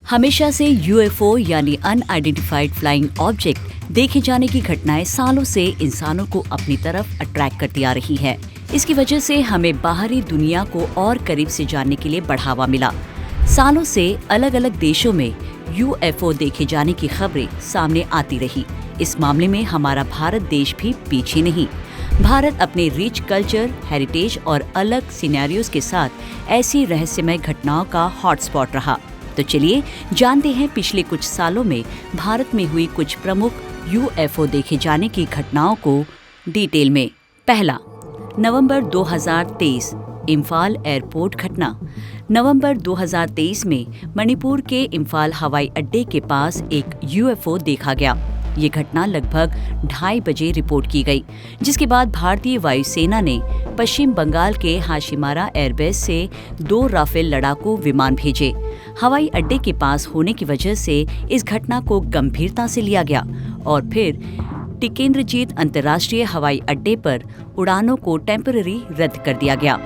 हमेशा से यूएफओ यानी अनआइडेंटिफाइड फ्लाइंग ऑब्जेक्ट देखे जाने की घटनाएं सालों से इंसानों को अपनी तरफ अट्रैक्ट करती आ रही है। इसकी वजह से हमें बाहरी दुनिया को और करीब से जानने के लिए बढ़ावा मिला। सालों से अलग अलग देशों में यूएफओ देखे जाने की खबरें सामने आती रही। इस मामले में हमारा भारत देश भी पीछे नहीं। भारत अपने रिच कल्चर, हेरिटेज और अलग सिनेरियोज के साथ ऐसी रहस्यमय घटनाओं का हॉटस्पॉट रहा। तो चलिए जानते हैं पिछले कुछ सालों में भारत में हुई कुछ प्रमुख यूएफओ देखे जाने की घटनाओं को डिटेल में। पहला, नवंबर 2023 इम्फाल एयरपोर्ट घटना। नवंबर 2023 में मणिपुर के इम्फाल हवाई अड्डे के पास एक यूएफओ देखा गया। ये घटना लगभग 2:30 बजे रिपोर्ट की गई, जिसके बाद भारतीय वायुसेना ने पश्चिम बंगाल के हाशिमारा एयरबेस से 2 राफेल लड़ाकू विमान भेजे। हवाई अड्डे के पास होने की वजह से इस घटना को गंभीरता से लिया गया और फिर टिकेंद्रजीत अंतर्राष्ट्रीय हवाई अड्डे पर उड़ानों को टेम्पररी रद्द कर दिया गया।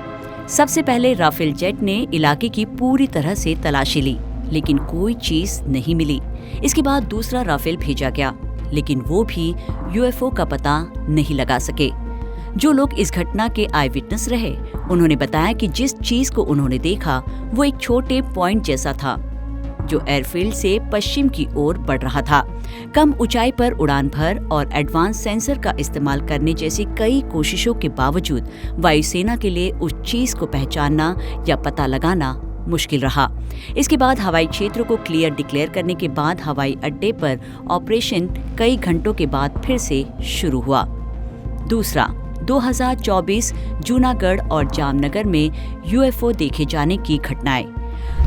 सबसे पहले राफेल जेट ने इलाके की पूरी तरह से तलाशी ली, लेकिन कोई चीज नहीं मिली। इसके बाद दूसरा राफेल भेजा गया, लेकिन वो भी यूएफओ का पता नहीं लगा सके। जो लोग इस घटना के आई विटनेस रहे, उन्होंने बताया कि जिस चीज को उन्होंने देखा वो एक छोटे पॉइंट जैसा था जो एयरफील्ड से पश्चिम की ओर बढ़ रहा था। कम ऊंचाई पर उड़ान भर और एडवांस सेंसर का इस्तेमाल करने जैसी कई कोशिशों के बावजूद वायुसेना के लिए उस चीज को पहचानना या पता लगाना मुश्किल रहा। इसके बाद हवाई क्षेत्र को क्लियर डिक्लेयर करने के बाद हवाई अड्डे पर ऑपरेशन कई घंटों के बाद फिर से शुरू हुआ। दूसरा, 2024 जूनागढ़ और जामनगर में यूएफओ देखे जाने की घटनाएं।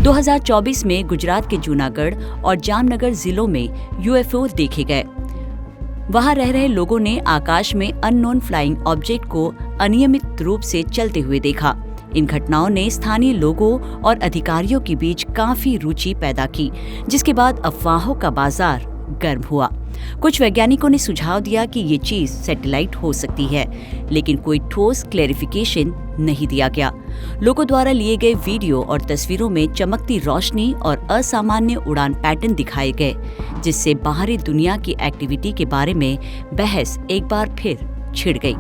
2024 में गुजरात के जूनागढ़ और जामनगर जिलों में यूएफओ देखे गए। वहां रह रहे लोगों ने आकाश में अननोन फ्लाइंग ऑब्जेक्ट को अनियमित रूप से चलते हुए देखा। इन घटनाओं ने स्थानीय लोगों और अधिकारियों के बीच काफी रुचि पैदा की, जिसके बाद अफवाहों का बाजार गर्म हुआ। कुछ वैज्ञानिकों ने सुझाव दिया कि ये चीज सैटेलाइट हो सकती है, लेकिन कोई ठोस क्लैरिफिकेशन नहीं दिया गया। लोगों द्वारा लिए गए वीडियो और तस्वीरों में चमकती रोशनी और असामान्य उड़ान पैटर्न दिखाए गए, जिससे बाहरी दुनिया की एक्टिविटी के बारे में बहस एक बार फिर छिड़ गई।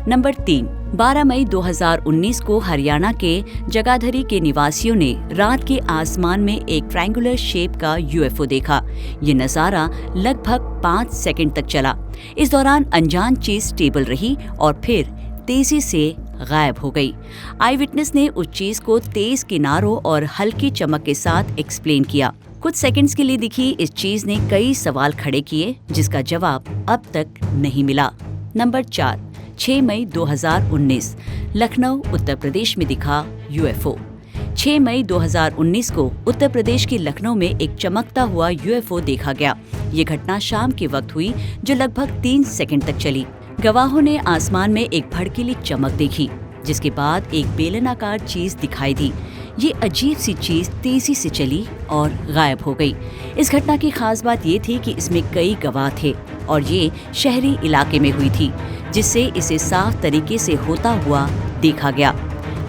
नंबर 3, 12 मई 2019 को हरियाणा के जगाधरी के निवासियों ने रात के आसमान में एक ट्रायंगुलर शेप का यूएफओ देखा। ये नजारा लगभग 5 सेकंड तक चला। इस दौरान अनजान चीज स्टेबल रही और फिर तेजी से गायब हो गई। आई विटनेस ने उस चीज को तेज किनारों और हल्की चमक के साथ एक्सप्लेन किया। कुछ सेकंड्स के लिए दिखी इस चीज ने कई सवाल खड़े किए, जिसका जवाब अब तक नहीं मिला। नंबर 4, 6 मई 2019 लखनऊ उत्तर प्रदेश में दिखा यूएफओ। 6 मई 2019 को उत्तर प्रदेश के लखनऊ में एक चमकता हुआ यूएफओ देखा गया। ये घटना शाम के वक्त हुई, जो लगभग 3 सेकंड तक चली। गवाहों ने आसमान में एक भड़कीली चमक देखी, जिसके बाद एक बेलनाकार चीज दिखाई दी। ये अजीब सी चीज तेजी से चली और गायब हो गई। इस घटना की खास बात ये थी कि इसमें कई गवाह थे और ये शहरी इलाके में हुई थी, जिससे इसे साफ तरीके से होता हुआ देखा गया।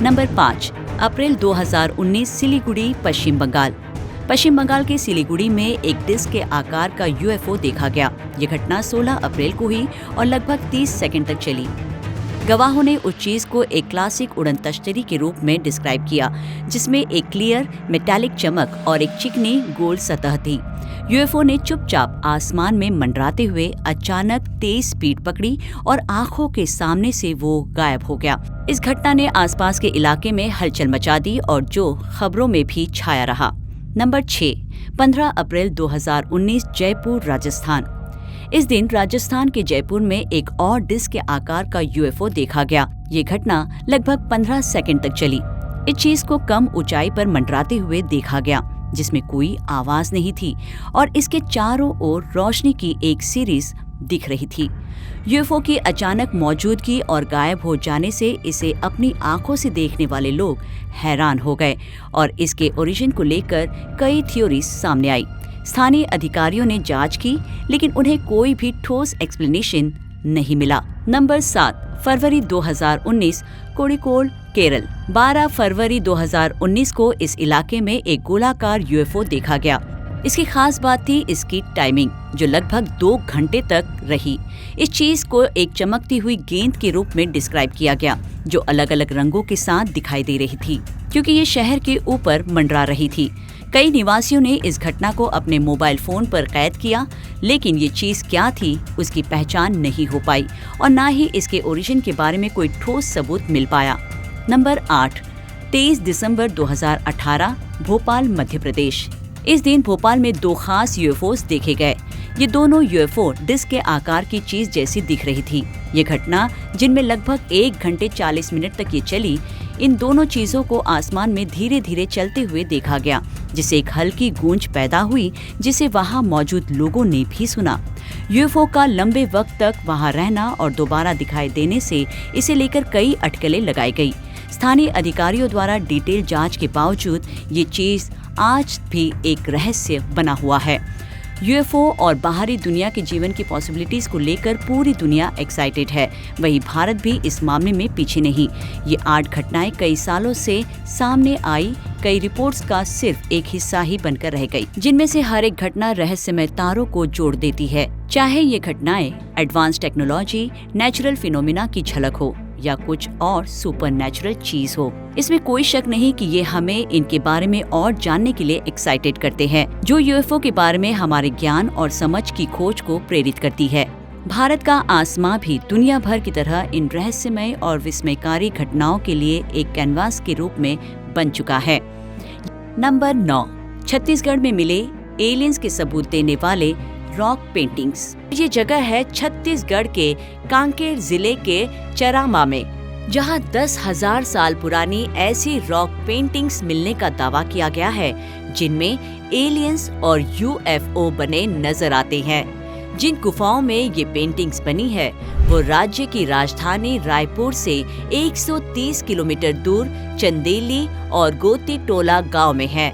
नंबर 5, अप्रैल 2019 सिलीगुड़ी, पश्चिम बंगाल। पश्चिम बंगाल के सिलीगुड़ी में एक डिस्क के आकार का यूएफओ देखा गया। ये घटना 16 अप्रैल को हुई और लगभग 30 सेकंड तक चली। गवाहों ने उस चीज को एक क्लासिक उड़न तश्तरी के रूप में डिस्क्राइब किया, जिसमें एक क्लियर मेटालिक चमक और एक चिकनी गोल सतह थी। यूएफओ ने चुपचाप आसमान में मंडराते हुए अचानक तेज स्पीड पकड़ी और आंखों के सामने से वो गायब हो गया। इस घटना ने आसपास के इलाके में हलचल मचा दी और जो खबरों में भी छाया रहा। नंबर 6, 15 अप्रैल 2019 जयपुर, राजस्थान। इस दिन राजस्थान के जयपुर में एक और डिस्क के आकार का यूएफओ देखा गया। ये घटना लगभग 15 सेकंड तक चली। इस चीज को कम ऊंचाई पर मंडराते हुए देखा गया, जिसमें कोई आवाज नहीं थी और इसके चारों ओर रोशनी की एक सीरीज दिख रही थी। यूएफओ की अचानक मौजूदगी और गायब हो जाने से इसे अपनी आंखों से देखने वाले लोग हैरान हो गए और इसके ओरिजिन को लेकर कई थ्योरीज सामने आई। स्थानीय अधिकारियों ने जांच की, लेकिन उन्हें कोई भी ठोस एक्सप्लेनेशन नहीं मिला। नंबर 7, फरवरी 2019 कोड़िकोड, केरल। 12 फरवरी 2019 को इस इलाके में एक गोलाकार यूएफओ देखा गया। इसकी खास बात थी इसकी टाइमिंग, जो लगभग 2 घंटे तक रही। इस चीज को एक चमकती हुई गेंद के रूप में डिस्क्राइब किया गया, जो अलग अलग रंगों के साथ दिखाई दे रही थी, क्योंकि ये शहर के ऊपर मंडरा रही थी। कई निवासियों ने इस घटना को अपने मोबाइल फोन पर कैद किया, लेकिन ये चीज क्या थी उसकी पहचान नहीं हो पाई और न ही इसके ओरिजिन के बारे में कोई ठोस सबूत मिल पाया। नंबर 8, 23 दिसंबर 2018, भोपाल, मध्य प्रदेश। इस दिन भोपाल में 2 खास यूएफओस देखे गए। ये दोनों यूएफओ डिस्क के आकार की चीज जैसी दिख रही थी। ये घटना, जिनमें लगभग 1 घंटे 40 मिनट तक ये चली, इन दोनों चीजों को आसमान में धीरे धीरे चलते हुए देखा गया, जिससे एक हल्की गूंज पैदा हुई, जिसे वहां मौजूद लोगों ने भी सुना। यूएफओ का लंबे वक्त तक वहां रहना और दोबारा दिखाई देने से इसे लेकर कई अटकलें लगाई गई। स्थानीय अधिकारियों द्वारा डिटेल जांच के बावजूद ये चीज आज भी एक रहस्य बना हुआ है। यूएफओ और बाहरी दुनिया के जीवन की पॉसिबिलिटीज को लेकर पूरी दुनिया एक्साइटेड है। वहीं भारत भी इस मामले में पीछे नहीं। ये 8 घटनाएं कई सालों से सामने आई, कई रिपोर्ट्स का सिर्फ एक हिस्सा ही बनकर रह गई, जिनमें से हर एक घटना रहस्यमय तारों को जोड़ देती है। चाहे ये घटनाएं एडवांस टेक्नोलॉजी, नेचुरल फिनोमिना की झलक हो या कुछ और सुपरनैचुरल चीज हो, इसमें कोई शक नहीं कि ये हमें इनके बारे में और जानने के लिए एक्साइटेड करते हैं, जो यूएफओ के बारे में हमारे ज्ञान और समझ की खोज को प्रेरित करती है। भारत का आसमां भी दुनिया भर की तरह इन रहस्यमय और विस्मयकारी घटनाओं के लिए एक कैनवास के रूप में बन चुका है। नंबर 9, छत्तीसगढ़ में मिले एलियंस के सबूत देने वाले रॉक पेंटिंग्स। ये जगह है छत्तीसगढ़ के कांकेर जिले के चरामा में, जहां 10,000 साल पुरानी ऐसी रॉक पेंटिंग्स मिलने का दावा किया गया है, जिनमें एलियंस और यूएफओ बने नजर आते हैं। जिन गुफाओं में ये पेंटिंग्स बनी है, वो राज्य की राजधानी रायपुर से 130 किलोमीटर दूर चंदेली और गोती टोला गांव में है।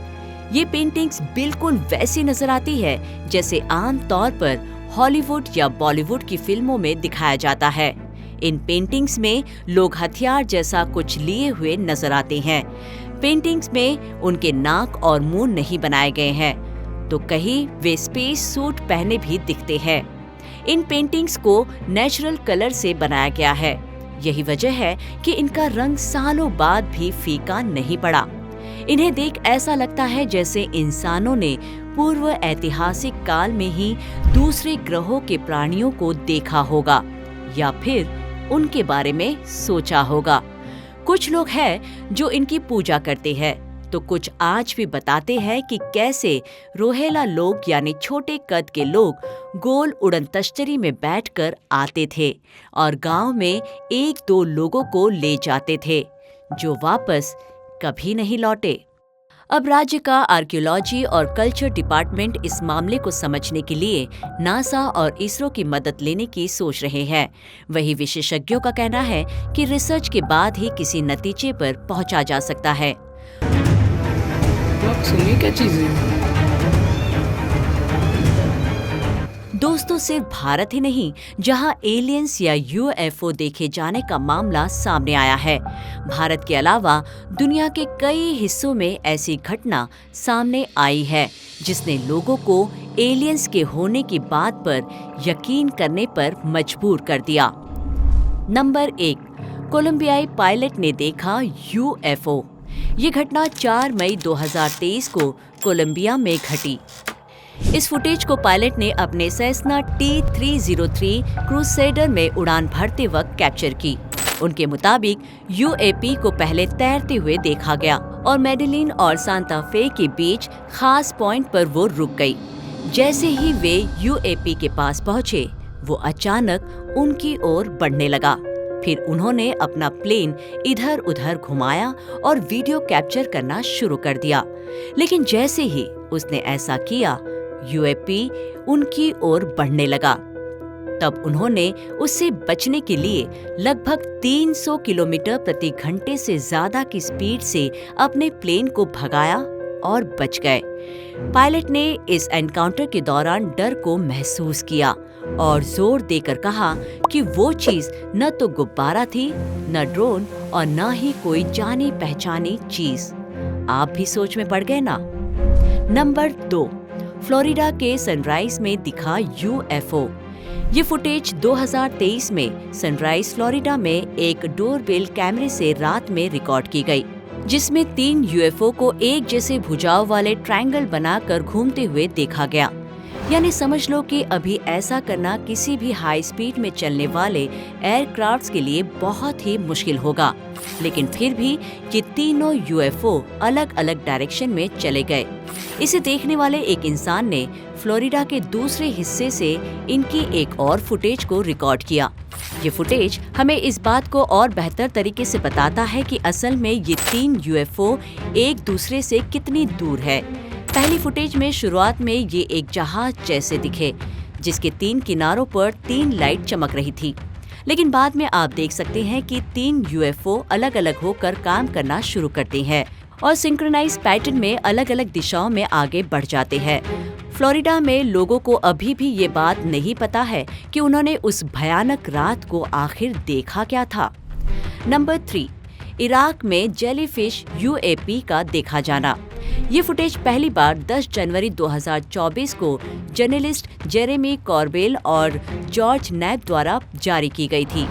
ये पेंटिंग्स बिल्कुल वैसी नजर आती है जैसे आम तौर पर हॉलीवुड या बॉलीवुड की फिल्मों में दिखाया जाता है। इन पेंटिंग्स में लोग हथियार जैसा कुछ लिए हुए नजर आते हैं। पेंटिंग्स में उनके नाक और मुंह नहीं बनाए गए हैं, तो कहीं वे स्पेस सूट पहने भी दिखते हैं। इन पेंटिंग्स को नेचुरल कलर से बनाया गया है। यही वजह है कि इनका रंग सालों बाद भी फीका नहीं पड़ा। इन्हें देख ऐसा लगता है जैसे इंसानों ने पूर्व ऐतिहासिक काल में ही दूसरे ग्रहों के प्राणियों को देखा होगा या फिर उनके बारे में सोचा होगा। कुछ लोग हैं जो इनकी पूजा करते हैं, तो कुछ आज भी बताते हैं कि कैसे रोहेला लोग यानी छोटे कद के लोग गोल उड़न तश्तरी में बैठकर आते थे और गांव में 1-2 लोगों को ले जाते थे, जो वापस कभी नहीं लौटे। अब राज्य का आर्कियोलॉजी और कल्चर डिपार्टमेंट इस मामले को समझने के लिए नासा और इसरो की मदद लेने की सोच रहे हैं। वही विशेषज्ञों का कहना है कि रिसर्च के बाद ही किसी नतीजे पर पहुंचा जा सकता है। सुनिए क्या चीज़ है? दोस्तों, सिर्फ भारत ही नहीं जहां एलियंस या यूएफओ देखे जाने का मामला सामने आया है, भारत के अलावा दुनिया के कई हिस्सों में ऐसी घटना सामने आई है जिसने लोगों को एलियंस के होने की बात पर यकीन करने पर मजबूर कर दिया। नंबर 1, कोलंबियाई पायलट ने देखा यूएफओ। ये घटना 4 मई 2023 को कोलंबिया में घटी। इस फुटेज को पायलट ने अपने सेस्ना T-303 क्रूसेडर में उड़ान भरते वक्त कैप्चर की। उनके मुताबिक यूएपी को पहले तैरते हुए देखा गया और मेडेलिन और सांता फे के बीच खास पॉइंट पर वो रुक गई। जैसे ही वे यूएपी के पास पहुंचे, वो अचानक उनकी ओर बढ़ने लगा। फिर उन्होंने अपना प्लेन इधर उधर घुमाया और वीडियो कैप्चर करना शुरू कर दिया। लेकिन जैसे ही उसने ऐसा किया, यूएपी उनकी ओर बढ़ने लगा। तब उन्होंने उससे बचने के लिए लगभग 300 किलोमीटर प्रति घंटे से ज्यादा की स्पीड से अपने प्लेन को भगाया और बच गए। पायलट ने इस एनकाउंटर के दौरान डर को महसूस किया और जोर देकर कहा कि वो चीज न तो गुब्बारा थी, न ड्रोन और ना ही कोई जानी पहचानी चीज। आप भी सोच में पड़ गए ना? नंबर 2, फ्लोरिडा के सनराइज में दिखा यूएफओ। ये फुटेज 2023 में सनराइज फ्लोरिडा में एक डोरबेल कैमरे से रात में रिकॉर्ड की गई, जिसमें 3 यूएफओ को एक जैसे भुजाओं वाले ट्रायंगल बनाकर घूमते हुए देखा गया। यानी समझ लो कि अभी ऐसा करना किसी भी हाई स्पीड में चलने वाले एयरक्राफ्ट्स के लिए बहुत ही मुश्किल होगा। लेकिन फिर भी ये तीनों यूएफओ अलग अलग डायरेक्शन में चले गए। इसे देखने वाले एक इंसान ने फ्लोरिडा के दूसरे हिस्से से इनकी एक और फुटेज को रिकॉर्ड किया। ये फुटेज हमें इस बात को और बेहतर तरीके से बताता है कि असल में ये 3 यूएफओ एक दूसरे से कितनी दूर है। पहली फुटेज में शुरुआत में ये एक जहाज जैसे दिखे, जिसके 3 किनारों पर 3 लाइट चमक रही थी। लेकिन बाद में आप देख सकते हैं कि 3 यूएफओ अलग अलग होकर काम करना शुरू करते हैं और सिंक्रोनाइज पैटर्न में अलग अलग दिशाओं में आगे बढ़ जाते हैं। फ्लोरिडा में लोगों को अभी भी ये बात नहीं पता है कि उन्होंने उस भयानक रात को आखिर देखा क्या था। नंबर 3, इराक में जेलीफिश यूएपी का देखा जाना। ये फुटेज पहली बार 10 जनवरी 2024 को जर्नलिस्ट जेरेमी कॉर्बेल और जॉर्ज नैब द्वारा जारी की गई थी।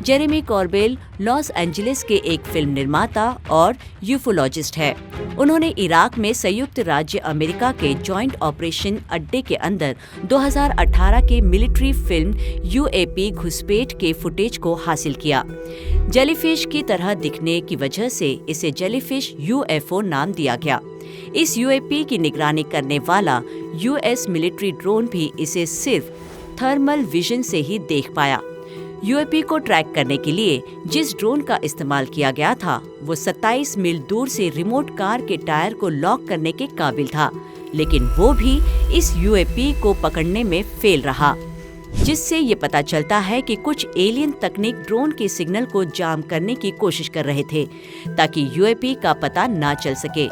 जेरेमी कॉर्बेल लॉस एंजलिस के एक फिल्म निर्माता और यूफोलॉजिस्ट है। उन्होंने इराक में संयुक्त राज्य अमेरिका के जॉइंट ऑपरेशन अड्डे के अंदर 2018 के मिलिट्री फिल्म यूएपी घुसपैठ के फुटेज को हासिल किया। जेलीफिश की तरह दिखने की वजह से इसे जेलीफिश यूएफओ नाम दिया गया। इस यूएपी की निगरानी करने वाला यूएस मिलिट्री ड्रोन भी इसे सिर्फ थर्मल विजन से ही देख पाया। यूएपी को ट्रैक करने के लिए जिस ड्रोन का इस्तेमाल किया गया था, वो 27 मील दूर से रिमोट कार के टायर को लॉक करने के काबिल था, लेकिन वो भी इस यूएपी को पकड़ने में फेल रहा, जिससे ये पता चलता है कि कुछ एलियन तकनीक ड्रोन के सिग्नल को जाम करने की कोशिश कर रहे थे ताकि यूएपी का पता ना चल सके।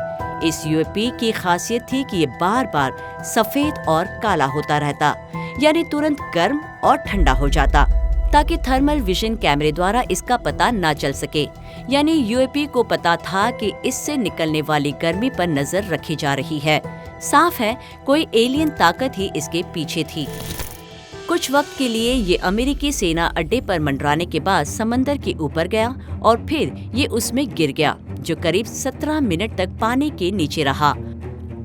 इस यूएपी की खासियत थी कि ये बार बार सफेद और काला होता रहता, यानी तुरंत गर्म और ठंडा हो जाता, ताकि थर्मल विजन कैमरे द्वारा इसका पता ना चल सके। यानी यूएपी को पता था कि इससे निकलने वाली गर्मी पर नजर रखी जा रही है। साफ है, कोई एलियन ताकत ही इसके पीछे थी। कुछ वक्त के लिए ये अमेरिकी सेना अड्डे पर मंडराने के बाद समंदर के ऊपर गया और फिर ये उसमें गिर गया, जो करीब 17 मिनट तक पानी के नीचे रहा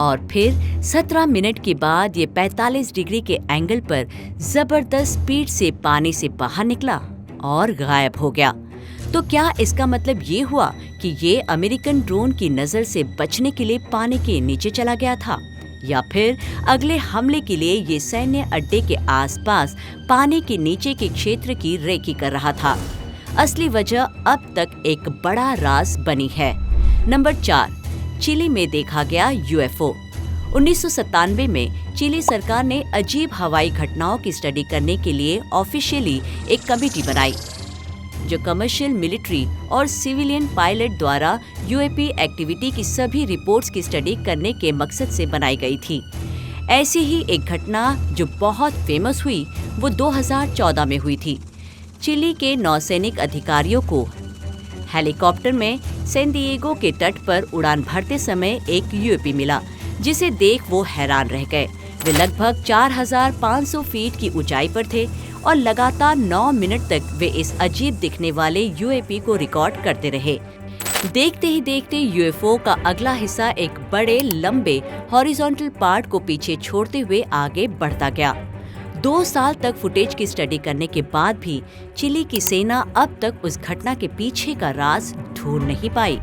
और फिर 17 मिनट के बाद ये 45 डिग्री के एंगल पर जबरदस्त स्पीड से पानी से बाहर निकला और गायब हो गया। तो क्या इसका मतलब ये हुआ कि ये अमेरिकन ड्रोन की नजर से बचने के लिए पानी के नीचे चला गया था, या फिर अगले हमले के लिए ये सैन्य अड्डे के आसपास पानी के नीचे के क्षेत्र की रेकी कर रहा था? असली वजह अब तक एक बड़ा राज बनी है। नंबर 4, चिली में देखा गया यूएफओ। 1997 में चिली सरकार ने अजीब हवाई घटनाओं की स्टडी करने के लिए ऑफिशियली एक कमेटी बनाई, जो कमर्शियल, मिलिट्री और सिविलियन पायलट द्वारा यूएपी एक्टिविटी की सभी रिपोर्ट्स की स्टडी करने के मकसद से बनाई गई थी। ऐसी ही एक घटना जो बहुत फेमस हुई वो 2014 में हुई थी। चिली के नौसैनिक अधिकारियों को हेलीकॉप्टर में सैन डिएगो के तट पर उड़ान भरते समय एक यूएपी मिला, जिसे देख वो हैरान रह गए। वे लगभग 4500 फीट की ऊंचाई पर थे और लगातार 9 मिनट तक वे इस अजीब दिखने वाले यूएपी को रिकॉर्ड करते रहे। देखते ही देखते यूएफओ का अगला हिस्सा एक बड़े लंबे हॉरिजॉन्टल पार्ट को पीछे छोड़ते हुए आगे बढ़ता गया। 2 साल तक फुटेज की स्टडी करने के बाद भी चिली की सेना अब तक उस घटना के पीछे का राज ढूंढ नहीं पाई।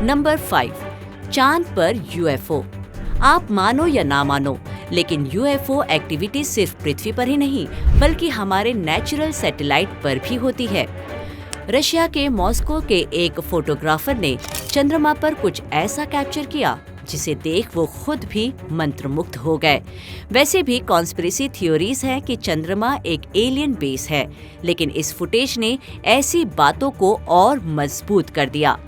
नंबर 5, चांद पर यूएफओ। आप मानो या ना मानो, लेकिन यूएफओ एक्टिविटी सिर्फ पृथ्वी पर ही नहीं बल्कि हमारे नेचुरल सैटेलाइट पर भी होती है। रशिया के मॉस्को के एक फोटोग्राफर ने चंद्रमा पर कुछ ऐसा कैप्चर किया जिसे देख वो खुद भी मंत्रमुग्ध हो गए। वैसे भी कॉन्स्पिरेसी थ्योरीज हैं कि चंद्रमा एक एलियन बेस है, लेकिन इस फुटेज ने ऐसी बातों को और मजबूत कर दिया।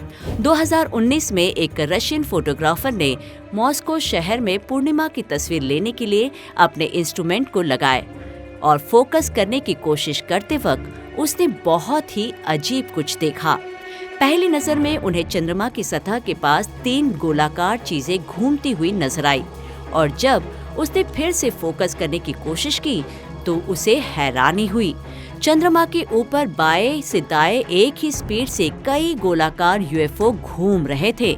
2019 में एक रशियन फोटोग्राफर ने मॉस्को शहर में पूर्णिमा की तस्वीर लेने के लिए अपने इंस्ट्रूमेंट को लगाए और फोकस करने की कोशिश करते वक्त उसने बहुत ही अजीब कुछ देखा। पहली नजर में उन्हें चंद्रमा की सतह के पास 3 गोलाकार चीजें घूमती हुई नजर आई और जब उसने फिर से फोकस करने की कोशिश की तो उसे हैरानी हुई। चंद्रमा के ऊपर बाएं से दाएं एक ही स्पीड से कई गोलाकार यूएफओ घूम रहे थे।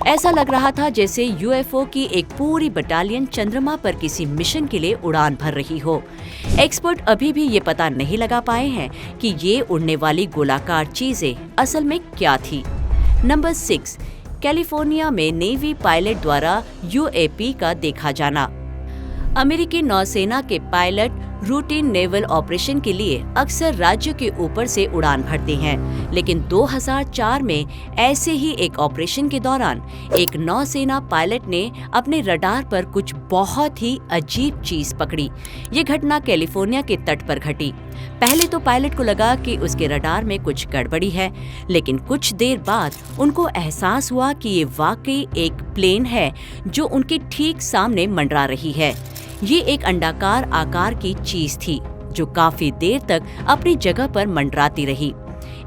ऐसा लग रहा था जैसे यूएफओ की एक पूरी बटालियन चंद्रमा पर किसी मिशन के लिए उड़ान भर रही हो। एक्सपर्ट अभी भी ये पता नहीं लगा पाए हैं कि ये उड़ने वाली गोलाकार चीजें असल में क्या थी। नंबर 6, कैलिफोर्निया में नेवी पायलट द्वारा यूएपी का देखा जाना। अमेरिकी नौसेना के पायलट रूटीन नेवल ऑपरेशन के लिए अक्सर राज्य के ऊपर से उड़ान भरते हैं, लेकिन 2004 में ऐसे ही एक ऑपरेशन के दौरान एक नौसेना पायलट ने अपने रडार पर कुछ बहुत ही अजीब चीज पकड़ी। ये घटना कैलिफोर्निया के तट पर घटी। पहले तो पायलट को लगा कि उसके रडार में कुछ गड़बड़ी है, लेकिन कुछ देर बाद उनको एहसास हुआ कि ये वाकई एक प्लेन है जो उनके ठीक सामने मंडरा रही है। ये एक अंडाकार आकार की चीज थी जो काफी देर तक अपनी जगह पर मंडराती रही।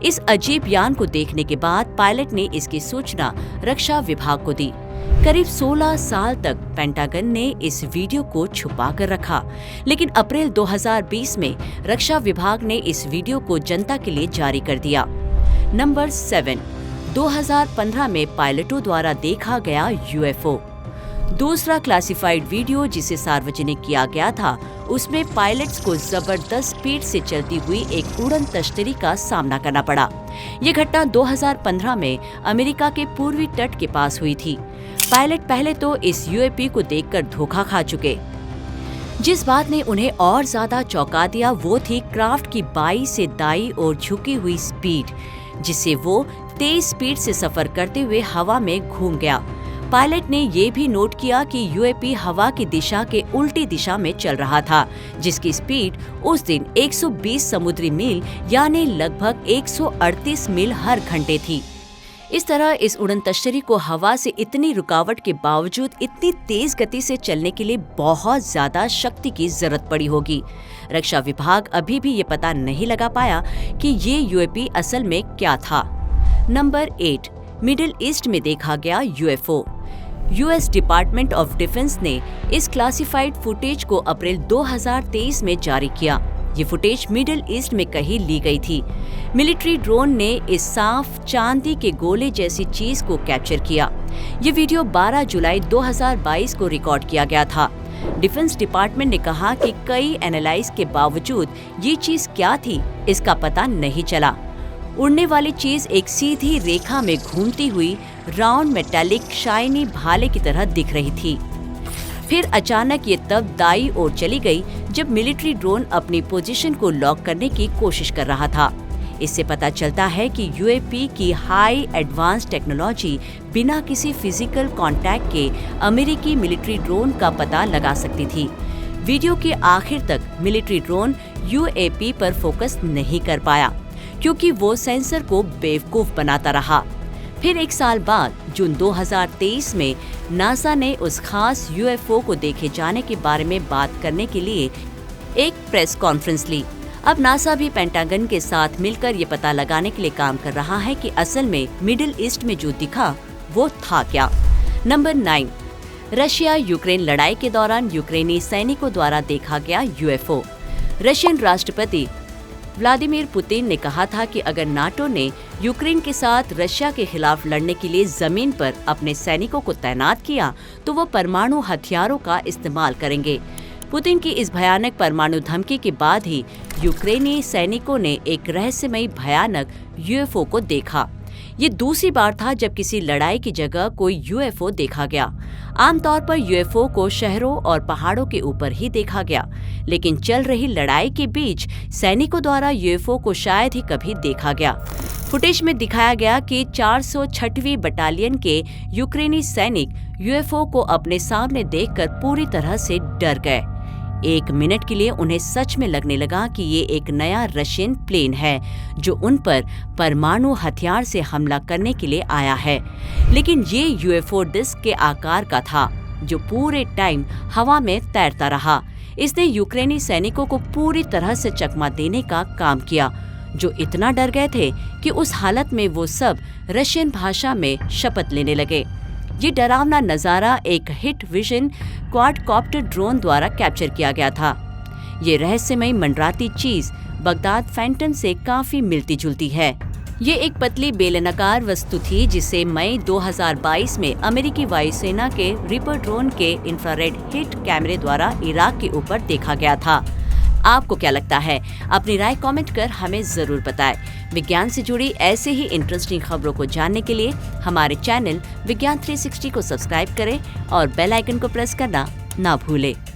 इस अजीब यान को देखने के बाद पायलट ने इसकी सूचना रक्षा विभाग को दी। करीब 16 साल तक पेंटागन ने इस वीडियो को छुपा कर रखा, लेकिन अप्रैल 2020 में रक्षा विभाग ने इस वीडियो को जनता के लिए जारी कर दिया। नंबर 7, 2015 में पायलटों द्वारा देखा गया यूएफओ। दूसरा क्लासिफाइड वीडियो जिसे सार्वजनिक किया गया था, उसमें पायलट्स को जबरदस्त स्पीड से चलती हुई एक उड़न तश्तरी का सामना करना पड़ा। ये घटना 2015 में अमेरिका के पूर्वी तट के पास हुई थी। पायलट पहले तो इस यूएपी को देखकर धोखा खा चुके। जिस बात ने उन्हें और ज्यादा चौंका दिया वो थी क्राफ्ट की बाईं से दाईं ओर झुकी हुई स्पीड, जिससे वो तेज स्पीड से सफर करते हुए हवा में घूम गया। पायलट ने ये भी नोट किया कि यूएपी हवा की दिशा के उल्टी दिशा में चल रहा था, जिसकी स्पीड उस दिन 120 समुद्री मील यानी लगभग 138 मील हर घंटे थी। इस तरह इस उड़न तश्तरी को हवा से इतनी रुकावट के बावजूद इतनी तेज गति से चलने के लिए बहुत ज्यादा शक्ति की जरूरत पड़ी होगी। रक्षा विभाग अभी भी ये पता नहीं लगा पाया कि ये यूएपी असल में क्या था। नंबर 8, मिडिल ईस्ट में देखा गया UFO. US department of defence ने इस क्लासिफाइड फुटेज को अप्रैल 2023 में जारी किया। ये फुटेज मिडिल ईस्ट में कहीं ली गई थी। मिलिट्री ड्रोन ने इस साफ चांदी के गोले जैसी चीज को कैप्चर किया। ये वीडियो 12 जुलाई 2022 को रिकॉर्ड किया गया था। डिफेंस डिपार्टमेंट ने कहा कि कई एनालाइज के बावजूद ये चीज क्या थी इसका पता नहीं चला। उड़ने वाली चीज एक सीधी रेखा में घूमती हुई राउंड मेटालिक शाइनी भाले की तरह दिख रही थी। फिर अचानक ये तब दाईं ओर चली गई जब मिलिट्री ड्रोन अपनी पोजीशन को लॉक करने की कोशिश कर रहा था। इससे पता चलता है कि यूएपी की हाई एडवांस टेक्नोलॉजी बिना किसी फिजिकल कांटेक्ट के अमेरिकी मिलिट्री ड्रोन का पता लगा सकती थी। वीडियो के आखिर तक मिलिट्री ड्रोन यूएपी पर फोकस नहीं कर पाया क्योंकि वो सेंसर को बेवकूफ बनाता रहा। फिर एक साल बाद जून 2023 में नासा ने उस खास यूएफओ को देखे जाने के बारे में बात करने के लिए एक प्रेस कॉन्फ्रेंस ली। अब नासा भी पेंटागन के साथ मिलकर ये पता लगाने के लिए काम कर रहा है कि असल में मिडिल ईस्ट में जो दिखा वो था क्या। नंबर 9, रशिया यूक्रेन लड़ाई के दौरान यूक्रेनी सैनिकों द्वारा देखा गया यूएफओ। रशियन राष्ट्रपति व्लादिमीर पुतिन ने कहा था कि अगर नाटो ने यूक्रेन के साथ रशिया के खिलाफ लड़ने के लिए जमीन पर अपने सैनिकों को तैनात किया तो वो परमाणु हथियारों का इस्तेमाल करेंगे। पुतिन की इस भयानक परमाणु धमकी के बाद ही यूक्रेनी सैनिकों ने एक रहस्यमयी भयानक यूएफओ को देखा। ये दूसरी बार था जब किसी लड़ाई की जगह कोई यूएफओ देखा गया। आमतौर पर यूएफओ को शहरों और पहाड़ों के ऊपर ही देखा गया, लेकिन चल रही लड़ाई के बीच सैनिकों द्वारा यूएफओ को शायद ही कभी देखा गया। फुटेज में दिखाया गया कि 406वीं बटालियन के यूक्रेनी सैनिक यूएफओ को अपने सामने देखकर पूरी तरह से डर गए। एक मिनट के लिए उन्हें सच में लगने लगा कि ये एक नया रशियन प्लेन है जो उन पर परमाणु हथियार से हमला करने के लिए आया है। लेकिन ये यूएफओ डिस्क के आकार का था जो पूरे टाइम हवा में तैरता रहा। इसने यूक्रेनी सैनिकों को पूरी तरह से चकमा देने का काम किया। जो इतना डर गए थे कि उस हालत में वो सब रशियन भाषा में शपथ लेने लगे। ये डरावना नजारा एक हिट विजन क्वाडकॉप्टर ड्रोन द्वारा कैप्चर किया गया था। ये रहस्यमयी मंडराती चीज बगदाद फैंटम से काफी मिलती जुलती है। ये एक पतली बेलनाकार वस्तु थी जिसे मई 2022 में अमेरिकी वायुसेना के रिपर ड्रोन के इंफ्रारेड हिट कैमरे द्वारा इराक के ऊपर देखा गया था। आपको क्या लगता है? अपनी राय कमेंट कर हमें जरूर बताएं। विज्ञान से जुड़ी ऐसे ही इंटरेस्टिंग खबरों को जानने के लिए हमारे चैनल विज्ञान 360 को सब्सक्राइब करें और बेल आइकन को प्रेस करना ना भूलें।